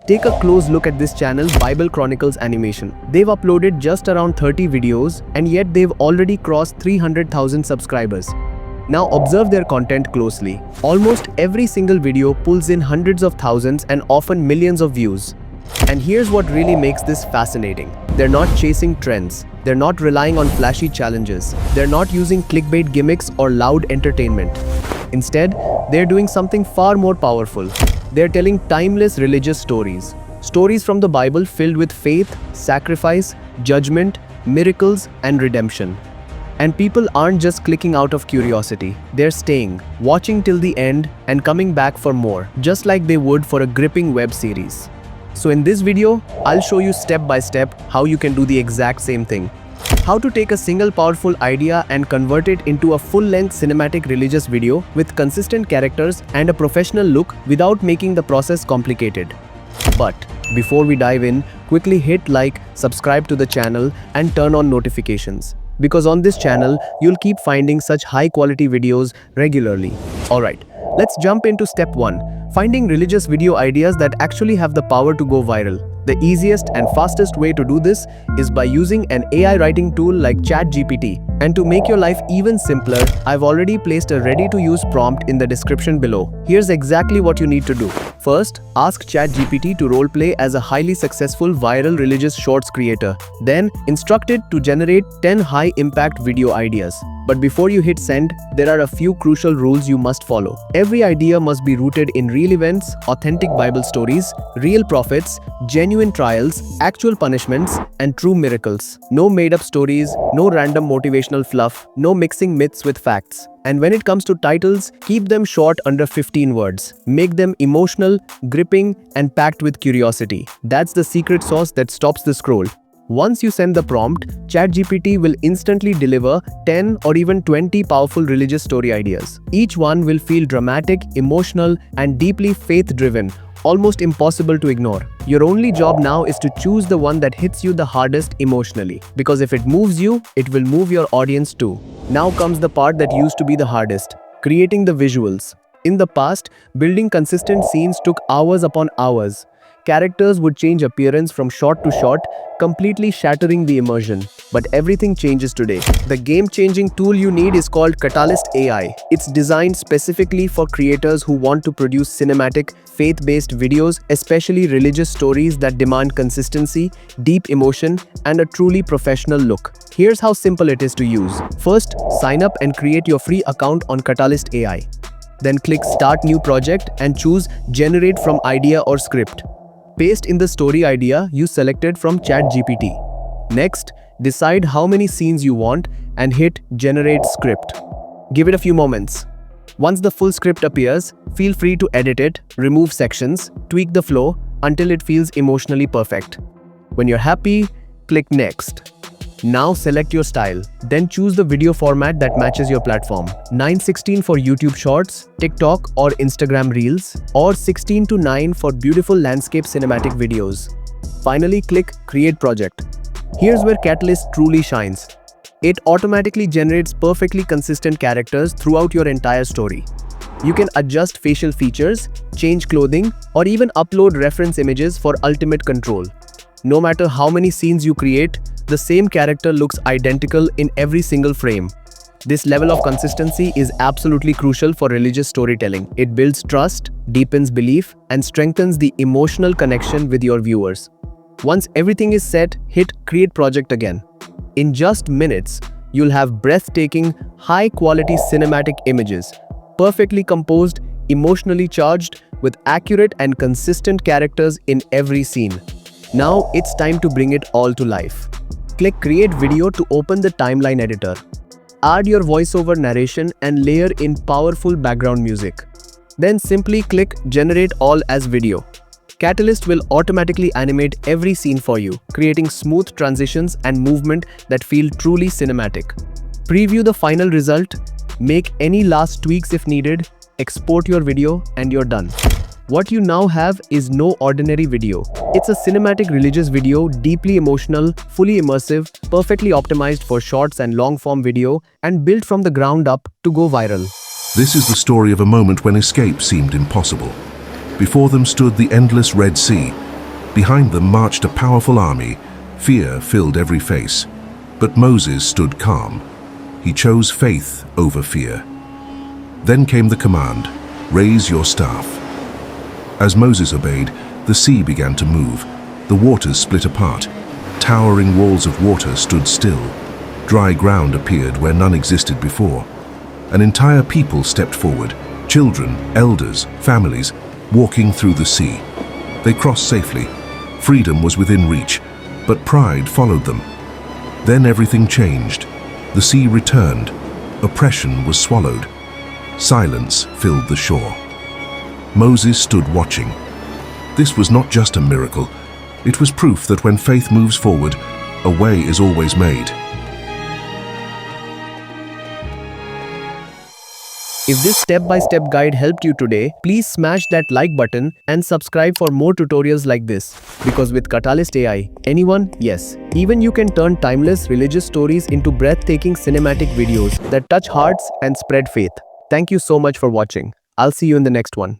Take a close look at this channel, Bible Chronicles Animation. They've uploaded just around 30 videos and yet they've already crossed 300,000 subscribers. Now observe their content closely. Almost every single video pulls in hundreds of thousands and often millions of views. And here's what really makes this fascinating. They're not chasing trends. They're not relying on flashy challenges. They're not using clickbait gimmicks or loud entertainment. Instead, they're doing something far more powerful. They're telling timeless religious stories. Stories from the Bible filled with faith, sacrifice, judgment, miracles, and redemption. And people aren't just clicking out of curiosity. They're staying, watching till the end, and coming back for more, just like they would for a gripping web series. So in this video, I'll show you step by step how you can do the exact same thing. How to take a single powerful idea and convert it into a full-length cinematic religious video with consistent characters and a professional look without making the process complicated. But before we dive in, quickly hit like, subscribe to the channel, and turn on notifications. Because on this channel, you'll keep finding such high-quality videos regularly. Alright, let's jump into step 1. Finding religious video ideas that actually have the power to go viral. The easiest and fastest way to do this is by using an AI writing tool like ChatGPT. And to make your life even simpler, I've already placed a ready-to-use prompt in the description below. Here's exactly what you need to do. First, ask ChatGPT to roleplay as a highly successful viral religious shorts creator. Then, instruct it to generate 10 high-impact video ideas. But before you hit send, there are a few crucial rules you must follow. Every idea must be rooted in real events, authentic Bible stories, real prophets, genuine trials, actual punishments, and true miracles. No made-up stories, no random motivational fluff, no mixing myths with facts. And when it comes to titles, keep them short, under 15 words. Make them emotional, gripping, and packed with curiosity. That's the secret sauce that stops the scroll. Once you send the prompt, ChatGPT will instantly deliver 10 or even 20 powerful religious story ideas. Each one will feel dramatic, emotional, and deeply faith-driven, almost impossible to ignore. Your only job now is to choose the one that hits you the hardest emotionally. Because if it moves you, it will move your audience too. Now comes the part that used to be the hardest: creating the visuals. In the past, building consistent scenes took hours upon hours. Characters would change appearance from shot to shot, completely shattering the immersion. But everything changes today. The game-changing tool you need is called Catalyst AI. It's designed specifically for creators who want to produce cinematic, faith-based videos, especially religious stories that demand consistency, deep emotion, and a truly professional look. Here's how simple it is to use. First, sign up and create your free account on Catalyst AI. Then click Start New Project and choose Generate from Idea or Script. Paste in the story idea you selected from ChatGPT. Next, decide how many scenes you want and hit Generate Script. Give it a few moments. Once the full script appears, feel free to edit it, remove sections, tweak the flow until it feels emotionally perfect. When you're happy, click Next. Now select your style, then choose the video format that matches your platform. 9:16 for YouTube Shorts, TikTok or Instagram Reels, or 16:9 for beautiful landscape cinematic videos. Finally, click Create Project. Here's where Catalyst truly shines. It automatically generates perfectly consistent characters throughout your entire story. You can adjust facial features, change clothing, or even upload reference images for ultimate control. No matter how many scenes you create, the same character looks identical in every single frame. This level of consistency is absolutely crucial for religious storytelling. It builds trust, deepens belief, and strengthens the emotional connection with your viewers. Once everything is set, hit Create Project again. In just minutes, you'll have breathtaking, high-quality cinematic images, perfectly composed, emotionally charged, with accurate and consistent characters in every scene. Now it's time to bring it all to life. Click Create Video to open the timeline editor. Add your voiceover narration and layer in powerful background music. Then simply click Generate All as Video. Catalyst will automatically animate every scene for you, creating smooth transitions and movement that feel truly cinematic. Preview the final result, make any last tweaks if needed, export your video, and you're done. What you now have is no ordinary video. It's a cinematic religious video, deeply emotional, fully immersive, perfectly optimized for shorts and long-form video, and built from the ground up to go viral. This is the story of a moment when escape seemed impossible. Before them stood the endless Red Sea, Behind them marched a powerful army. Fear filled every face. But Moses stood calm. He chose faith over fear. Then came the command, "Raise your staff." As Moses obeyed, the sea began to move. The waters split apart. Towering walls of water stood still. Dry ground appeared where none existed before. An entire people stepped forward, children, elders, families, walking through the sea. They crossed safely. Freedom was within reach, but pride followed them. Then everything changed. The sea returned. Oppression was swallowed. Silence filled the shore. Moses stood watching. This was not just a miracle. It was proof that when faith moves forward, a way is always made. If this step-by-step guide helped you today, please smash that like button and subscribe for more tutorials like this. Because with Catalyst AI, anyone, yes, even you can turn timeless religious stories into breathtaking cinematic videos that touch hearts and spread faith. Thank you so much for watching. I'll see you in the next one.